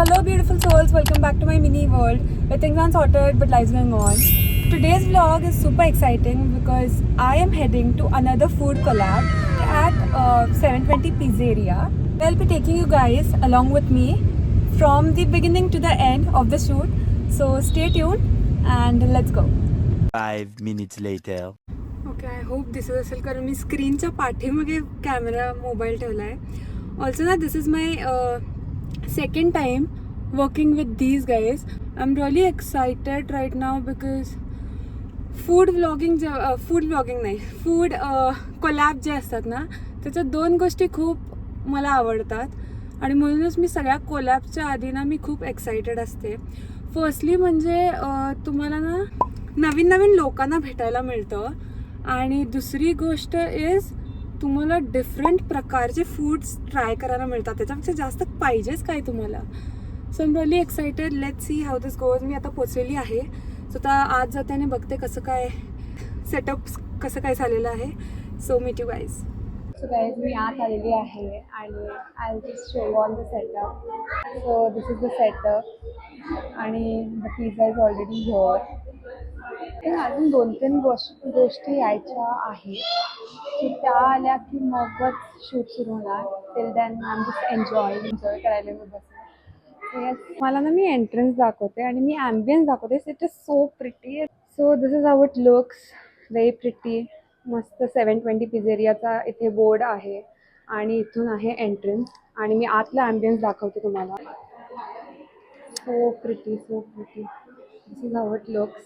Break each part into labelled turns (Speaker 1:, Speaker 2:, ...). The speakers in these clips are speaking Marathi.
Speaker 1: Hello beautiful souls, welcome back to my mini world where things aren't sorted but life's going on. Today's vlog is super exciting because I am heading to another food collab at 720 Pizzeria. I'll be taking you guys along with me from the beginning to the end of the shoot. So stay tuned and let's go.
Speaker 2: 5 minutes later.
Speaker 1: Okay I hope दिसत असेल कारण मी स्क्रीनच्या पाठीमागे कॅमेरा मोबाईल ठेवला आहे. ऑल्सो ना this is my second time working with these guys. I am really excited right now because food blogging नाही, फूड कोलॅब जे असतात ना त्याच्या दोन गोष्टी खूप मला आवडतात आणि म्हणूनच मी सगळ्या कोलॅबच्या आधी ना मी खूप एक्सायटेड असते. फर्स्टली म्हणजे तुम्हाला ना नवीन नवीन लोकांना भेटायला मिळतं आणि दुसरी गोष्ट इज तुम्हाला डिफरंट प्रकारचे फूड्स ट्राय करायला मिळतात. त्याच्यापेक्षा जास्त पाहिजेच काय तुम्हाला. So I am really excited. Let's see how this goes. मी आता पोचलेली आहे. सो आता आज जाते आणि बघते कसं काय सेटअप कसं काय झालेलं आहे. So meet you guys. So guys मी आत आलेली आहे आणि I just show on the setup. So this is the setup आणि the pizza is already here. तर अजून 2-3 गोष्टी यायच्या आहेत की त्या आल्या की मगच शूट सुरू होणार. Till then I am just enjoy करायला मी बसले. येस, मला ना मी एंट्रन्स दाखवते आणि मी ॲम्बियन्स दाखवते. It is so pretty. So this is how it looks. Very pretty. मस्त 720 पिझेरियाचा इथे बोर्ड आहे आणि इथून आहे एंट्रन्स आणि मी आतला ॲम्बियन्स दाखवते तुम्हाला. So pretty, so pretty. This is how it looks.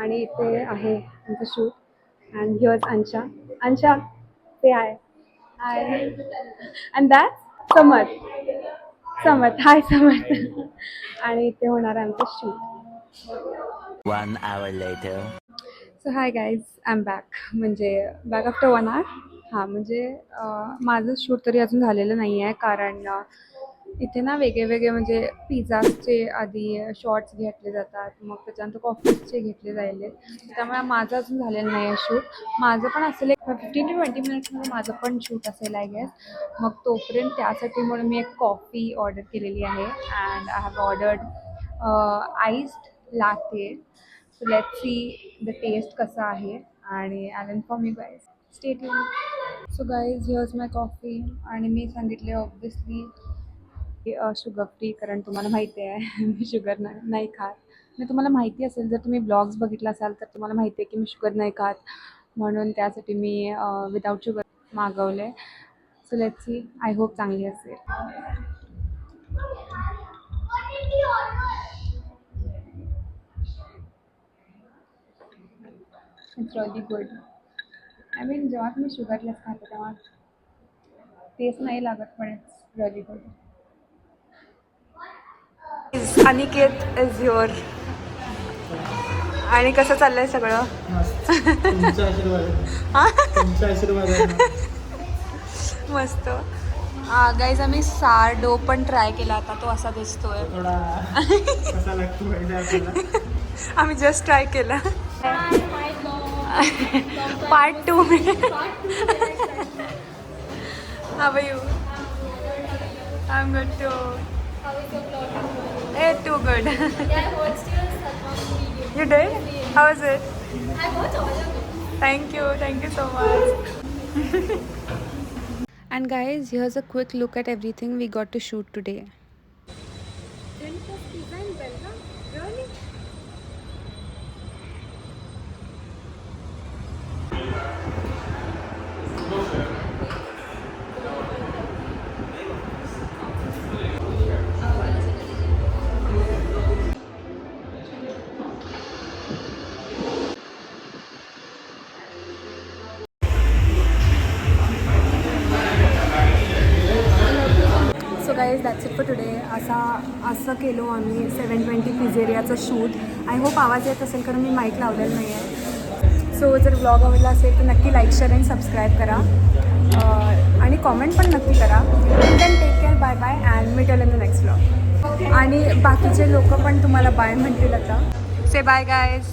Speaker 1: आणि इथे आहे आमचं शूट अँड हिअर्स अंशा. अंशा ते आहे. हाय. अँड दॅट समर्थ. हाय समर्थ. आणि इथे होणार आहे आमचं shoot.
Speaker 2: 1 hour later.
Speaker 1: So hi guys, I am back. म्हणजे बॅक आफ्टर 1 hour. हां म्हणजे माझं शूट तरी अजून झालेलं नाही आहे कारण इथे ना वेगळे म्हणजे पिझ्झाचे आधी शॉर्ट्स घेतले जातात, मग त्याच्यानंतर कॉफीजचे घेतले जायले. त्यामुळे माझं अजून झालेलं नाही आहे शूट. माझं पण असेल एक 15 to 20 मिनिट्समध्ये माझं पण शूट असेल आय गेस. मग तोपर्यंत त्यासाठी म्हणून मी एक कॉफी ऑर्डर केलेली आहे and I have ordered iced latte. So let's see the taste कसा आहे आणि I will inform you guys. Stay tuned. So guys here's my coffee आणि मी सांगितले ऑब्वियसली शुगर फ्री कारण तुम्हाला माहिती आहे मी शुगर नाही खात. मी तुम्हाला माहिती असेल जर तुम्ही ब्लॉग्स बघितला असाल तर तुम्हाला माहिती आहे की मी शुगर नाही खात म्हणून त्यासाठी मी विदाऊट शुगर मागवले. So let's C. I hope चांगली असेल. It's really good. I mean जेव्हा तुम्ही शुगरलेस खाता तेव्हा टेस्ट नाही लागत पण it's really good. Aniket is your. आणि कसं चाललंय सगळं? मस्त. गाईज आम्ही सारडो पण ट्राय केला आता. तो असा दिसतोय. आम्ही जस्ट ट्राय केला. Part 2. How are you? I am good too. Hey, too good.
Speaker 3: Yeah, I watched your Satman video.
Speaker 1: You did? How was it?
Speaker 3: I watched all of it.
Speaker 1: Thank you so much. And guys, here's a quick look at everything we got to shoot today. Really? So guys that's it for today. असं केलो आम्ही 720 पिझेरियाचं शूट. आय होप आवाज येत असेल कारण मी माईक लावलेलं नाही आहे. सो जर ब्लॉग आवडला असेल तर नक्की लाईक शेअर आणि सबस्क्राईब करा आणि कॉमेंट पण नक्की करा. Then take care. Bye bye and meet in the next blog. आणि बाकीचे लोक पण तुम्हाला बाय म्हणतील आता. Say bye guys.